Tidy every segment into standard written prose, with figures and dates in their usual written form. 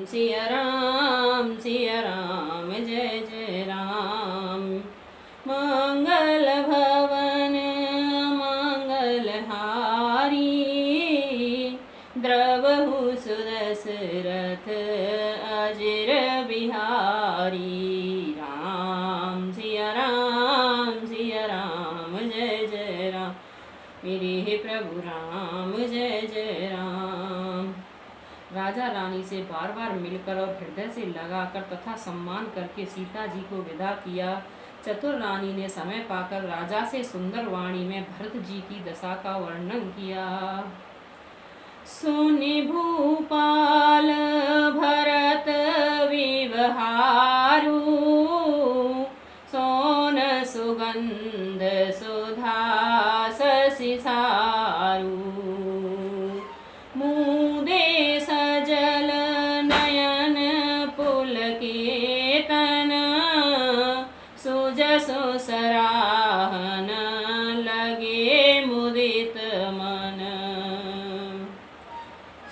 सिया राम जय जय राम। मंगल भवन मंगलहारी द्रवहु सुदशरथ अजिर बिहारी। राम सिया राम जय जय राम। मेरे हे प्रभु राम जय जय राम। राजा रानी से बार बार मिलकर और हृदय से लगाकर तथा सम्मान करके सीता जी को विदा किया। चतुर रानी ने समय पाकर राजा से सुंदर वाणी में भरत जी की दशा का वर्णन किया। सुनि भूपाल भरत विवहारु सोन सुगंध सुधा शशि सारु। मुदे सजल नयन पुलकेतन सुजसु सराहन लगे मुदित मन।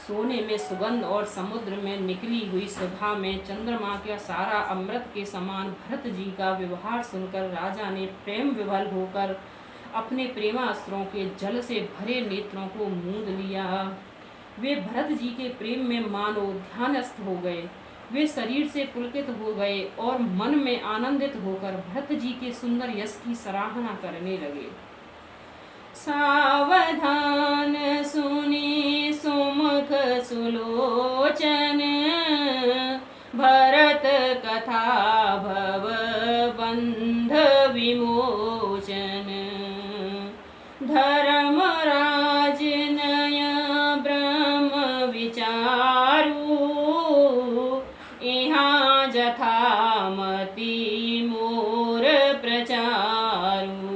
सोने में सुगंध और समुद्र में निकली हुई सुधा में चंद्रमा का सारा अमृत के समान भरत जी का व्यवहार सुनकर राजा ने प्रेम विभल होकर अपने प्रेमास्त्रों के जल से भरे नेत्रों को मूंद लिया। वे भरत जी के प्रेम में मानो ध्यानस्थ हो गए। वे शरीर से पुलकित हो गए और मन में आनंदित होकर भरत जी के सुंदर यश की सराहना करने लगे। सावधान सुनी सुमुख सुलोचन भरत कथा भव बंध विमोचन। धर्मराज नय ब्रह्म विचारु यहाँ जथामति मोर प्रचारु।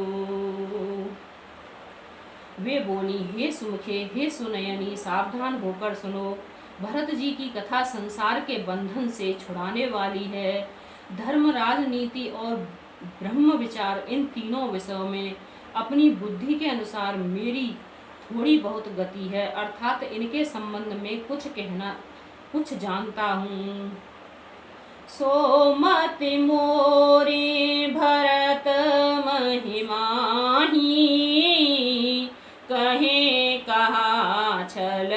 वे बोली, हे सुमुखे हे सुनयनी सावधान होकर सुनो। भरत जी की कथा संसार के बंधन से छुड़ाने वाली है। धर्म राजनीति और ब्रह्म विचार इन तीनों विषयों में अपनी बुद्धि के अनुसार मेरी थोड़ी बहुत गति है, अर्थात इनके संबंध में कुछ जानता हूँ। सोमति मोरी भरत महिमाही कहे कहा छल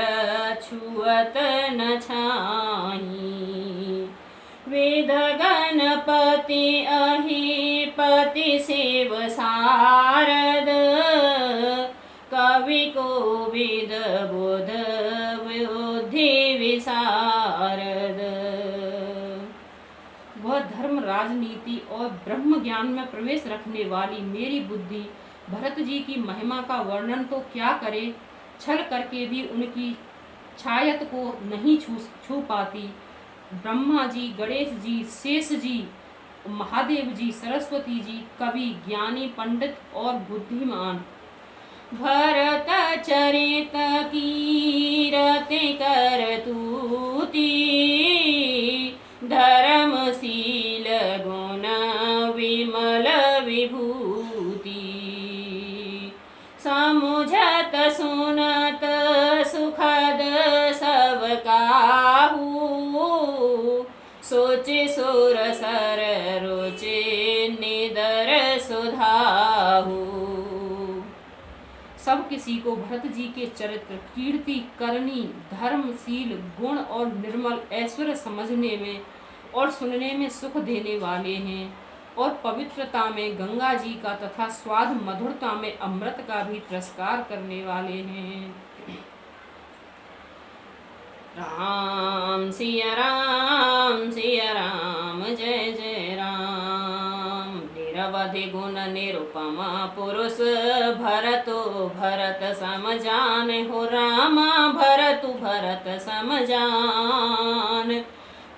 छुअत न छाही। वेद गणपति अहिपति शिव सारद कवि कोविद बुध बुद्धि विशारद। वह धर्म राजनीति और ब्रह्म ज्ञान में प्रवेश रखने वाली मेरी बुद्धि भरत जी की महिमा का वर्णन तो क्या करे, छल करके भी उनकी छायत को नहीं छू पाती। ब्रह्मा जी, गणेश जी, शेष जी, महादेव जी, सरस्वती जी, कवि, ज्ञानी, पंडित और बुद्धिमान। भरत चरित कीरति करतूति धर्मशील गुण विमल विभूति। समुझत सुनत सुखद सब काहू सोचे सुर सर रोचे निदर सुधाहू। सब किसी को भरत जी के चरित्र, कीर्ति, करनी, धर्मशील गुण और निर्मल ऐश्वर्य समझने में और सुनने में सुख देने वाले हैं, और पवित्रता में गंगा जी का तथा स्वाद मधुरता में अमृत का भी तिरस्कार करने वाले हैं। राम सिया राम जय जय राम। निरवधि गुण निरुपमा पुरुष भरतो भरत समजान हो। रामा भरत समजान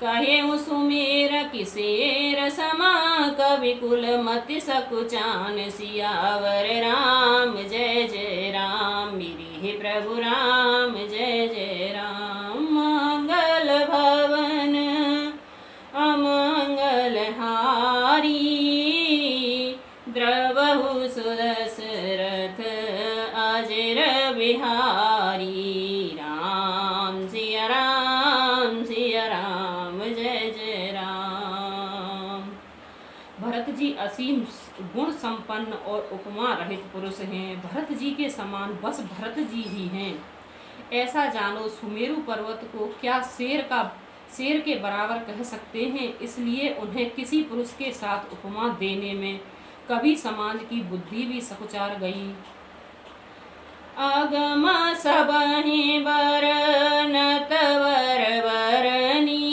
कहे सुमेर किसेर समा कवि कुल मति सकुचान। सियावर राम जय जय राम। मेरे हे प्रभु राम जय जय राम। मंगल भवन अमंगलहारी द्रवहु सुदशरथ अजिर बिहारी। राम सिया राम असीम गुण संपन्न और उपमा रहित पुरुष हैं। भरत जी के समान बस भरत जी ही हैं। ऐसा जानो, सुमेरु पर्वत को क्या शेर के बराबर कह सकते हैं। इसलिए उन्हें किसी पुरुष के साथ उपमा देने में कभी समाज की बुद्धि भी सकुचार गई। अगम सबहि बरनत वर बरनी,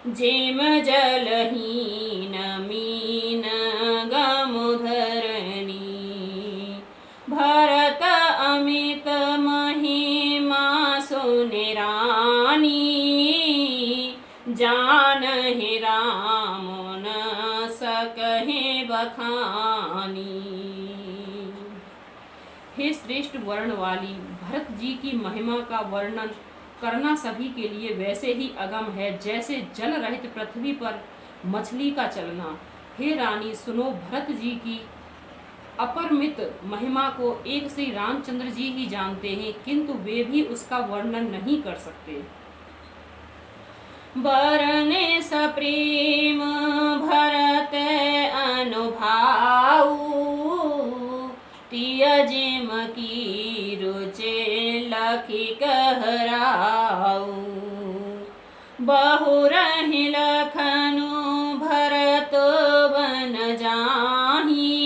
जेम जलहीन मीन गमुधरणी। भरत अमित महिमा सुनिरानी, जानहि राम न सकहि बखानी। हे श्रेष्ठ वर्ण वाली, भरत जी की महिमा का वर्णन करना सभी के लिए वैसे ही अगम है जैसे जल रहित पृथ्वी पर मछली का चलना। हे रानी सुनो, भरत जी की अपरिमित महिमा को एक श्री रामचंद्र जी ही जानते हैं, किंतु वे भी उसका वर्णन नहीं कर सकते। बरने सप्रेम भरत अनुभाऊ, तियजिम की रुचे लखी कहराऊ। बहुरहि लखनु भरत बन जाही,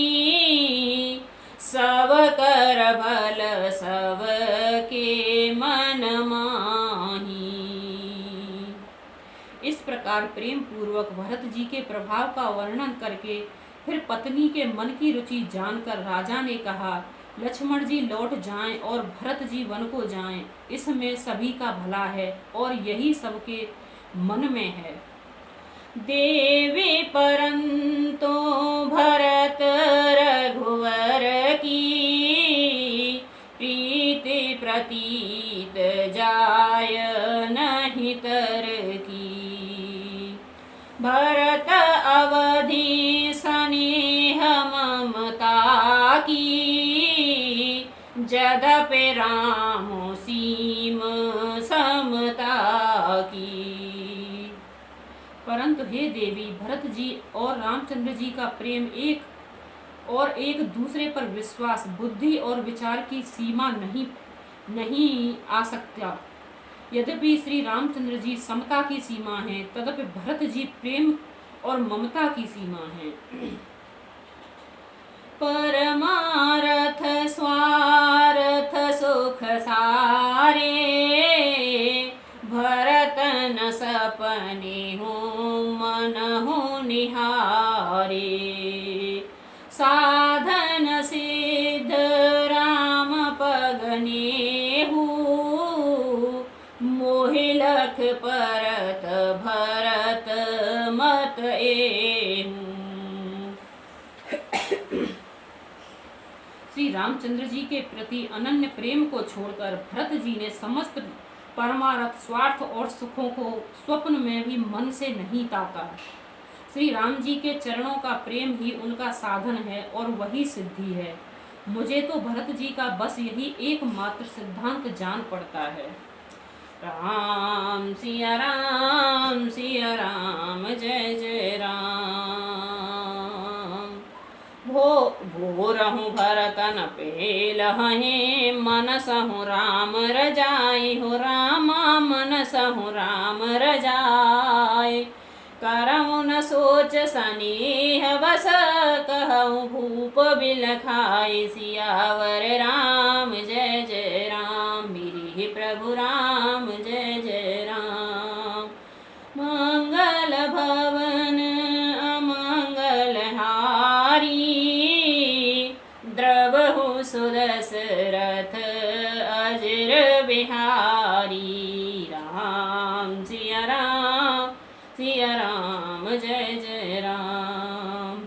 सब कर भल सब के मन माही। इस प्रकार प्रेम पूर्वक भरत जी के प्रभाव का वर्णन करके फिर पत्नी के मन की रुचि जानकर राजा ने कहा, लक्ष्मण जी लौट जाएं और भरत जी वन को जाएं। इसमें सभी का भला है और यही सबके मन में है। देवी परंतु भरत रघुवर की, प्रीति प्रतीत जाय नहीं तर की। भरत अवधि स्नेह ममता की, जदपि राम सीम समता की। परंतु हे देवी, भरत जी और रामचंद्र जी का प्रेम एक दूसरे पर विश्वास, बुद्धि और विचार की सीमा नहीं आ सकता। यद्यपि श्री रामचंद्र जी समता की सीमा हैं, तदपि भरत जी प्रेम और ममता की सीमा हैं। परमारथ स्वार्थ सुख सारे, भरत न सपने हूँ मन हूँ निहारे। साधन सिद्ध राम पगने हूँ, मोहि लख परत भरत मत एहूँ। श्री रामचंद्र जी के प्रति अनन्य प्रेम को छोड़कर भरत जी ने समस्त परमार्थ, स्वार्थ और सुखों को स्वप्न में भी मन से नहीं ताका। श्री राम जी के चरणों का प्रेम ही उनका साधन है और वही सिद्धि है। मुझे तो भरत जी का बस यही एकमात्र सिद्धांत जान पड़ता है। राम सिया राम सिया राम, जय जय राम। भो रहूं भरतन पेलहि, मनसहु राम रजाई हो रामा, मनसहु राम रजाई। करहु न सोच सनेह बस, कहूँ भूप बिलखाई। सियावर राम जय जय राम, मेरे प्रभु राम जय जय राम। मंगल भवन अमंगल हारी, द्रवहु सुदशरथ अजर बिहारी। राम सिया राम जय जय राम।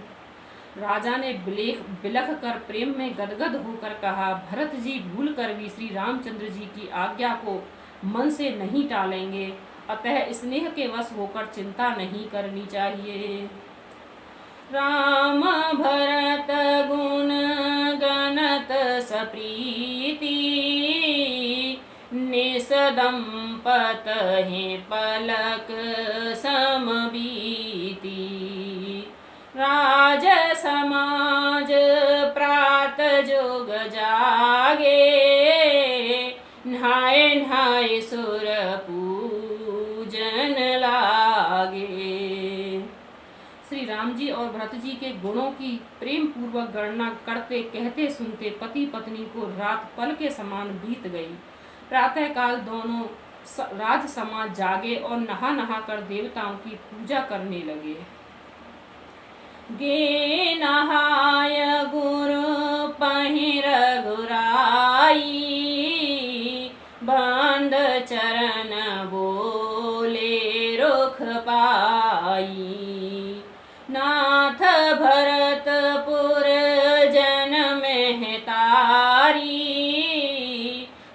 राजा ने बिलख कर प्रेम में गदगद होकर कहा, भरत जी भूल कर भी श्री रामचंद्र जी की आज्ञा को मन से नहीं टालेंगे, अतः स्नेह के वश होकर चिंता नहीं करनी चाहिए। राम भरत गुण गणत सप्रीति, निसदंपत हैं पलक समबीति। राज समाज प्रात जोग जागे, नहाए नहाए सुर पूजन लागे। श्री राम जी और भरत जी के गुणों की प्रेम पूर्वक गणना करते कहते सुनते पति पत्नी को रात पल के समान बीत गई। प्रातः काल दोनों राज समाज जागे और नहा नहा कर देवताओं की पूजा करने लगे। गे नहाय गुरु पहिर गुराई, बंद चरण बोले रुख पाई। नाथ भरतपुर जन में तारी,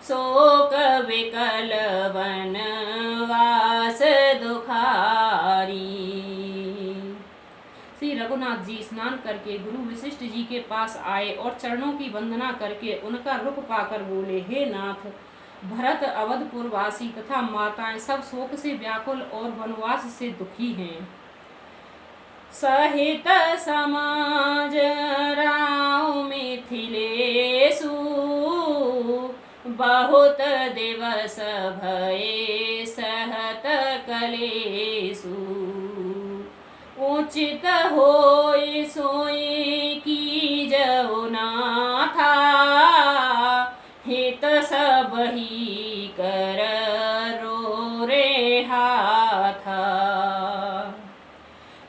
शोक विकल वनवास दुखारी। श्री रघुनाथ जी स्नान करके गुरु वशिष्ठ जी के पास आए और चरणों की वंदना करके उनका रुख पाकर बोले, हे नाथ, भरत अवधपुर वासी तथा माताएं सब शोक से व्याकुल और वनवास से दुखी हैं। सहित समाज राव मिथिलेशु, बहुत दिवस भये सहत कलेशु। उचित होय सोय कीजऊ नाथा, हित सब ही कर रो रे हाथा।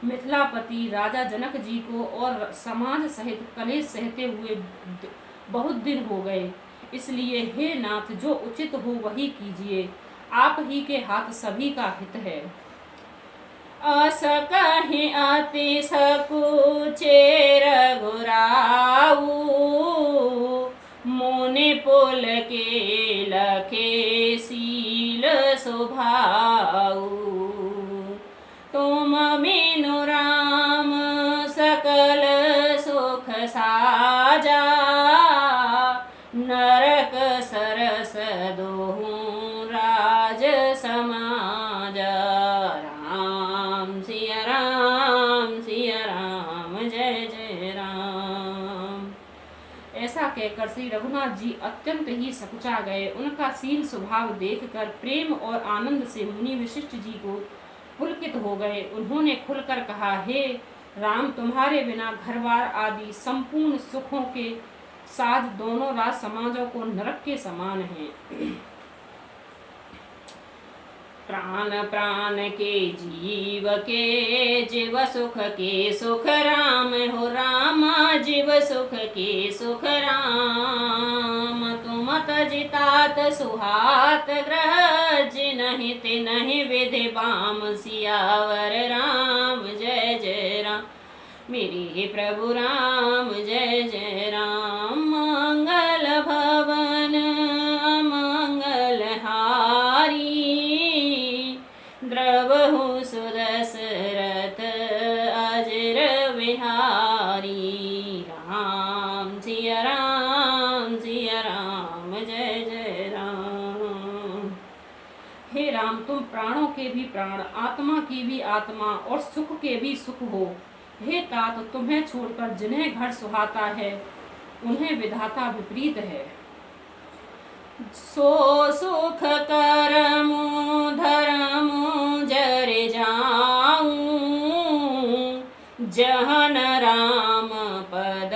मिथिलापति राजा जनक जी को और समाज सहित कलेश सहते हुए बहुत दिन हो गए, इसलिए हे नाथ जो उचित हो वही कीजिए, आप ही के हाथ सभी का हित है। अस कहि अति सकुचे रघुराऊ, मुनि पुल के लखे सील सुभाऊ। तुम बिनु राम सकल सुख साजा, नरक सरस दोहूँ राज समाजा। राम सिया राम जय जय राम। ऐसा कहकर श्री रघुनाथ जी अत्यंत ही सकुचा गए। उनका शील स्वभाव देखकर प्रेम और आनंद से मुनि वशिष्ठ जी को पुलकित हो गए। उन्होंने खुलकर कहा, हे राम, तुम्हारे बिना घरबार आदि संपूर्ण सुखों के साथ दोनों राज समाजों को नरक के समान हैं। प्राण प्राण के जीव सुख के सुख राम हो। राम जीव सुख के सुख राम। तुम तजितात सुहात ग्रह, जिनहि तिनहि विधि बाम सियावर राम जय जय राम। मेरे प्रभु राम जय जय राम। मंगल भवन अमंगल हारी, द्रवहु सुदशरथ अजर विहारी। राम सिया राम जय जय राम। हे राम, तुम प्राणों के भी प्राण, आत्मा की भी आत्मा और सुख के भी सुख हो। हे तात, तुम्हें छोड़कर जिन्हें घर सुहाता है उन्हें विधाता विपरीत है। सो सुख करमु धर्मु जर जाऊं, जहन राम पद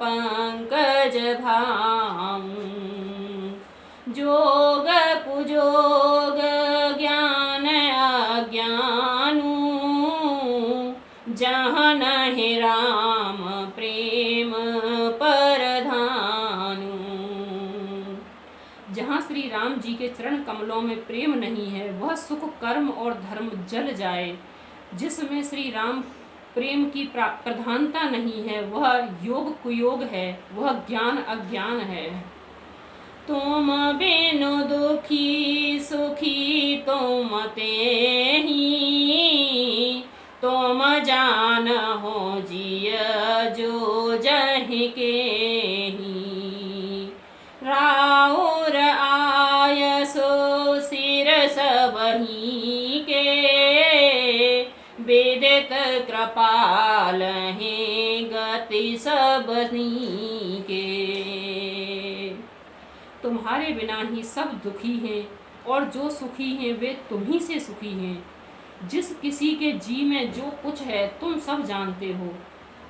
पंकज भाऊं। जोग कुजोग ज्ञान अज्ञानू, जहन हे राम प्रेम परधानु। जहाँ श्री राम जी के चरण कमलों में प्रेम नहीं है, वह सुख कर्म और धर्म जल जाए। जिसमें श्री राम प्रेम की प्रधानता नहीं है, वह योग कुयोग है, वह ज्ञान अज्ञान है। तुम बिनु दुखी सुखी तुम तेहि, तुम जान हो जिय जो जहि केहि। राउर आय सो सिर सबहि के, विदित कृपा कृपाल हैं गति सबनी के। तुम्हारे बिना ही सब दुखी हैं और जो सुखी हैं वे तुम्ही से सुखी हैं। जिस किसी के जी में जो कुछ है तुम सब जानते हो।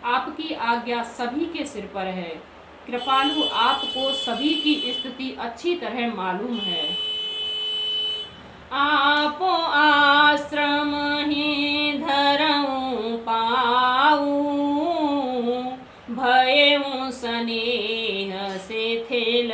आपकी आज्ञा सभी के सिर पर है। कृपालु आपको सभी की स्थिति अच्छी तरह मालूम है। आपो आश्रम ही धरऊं पाऊं भयऊं स्नेह से थेल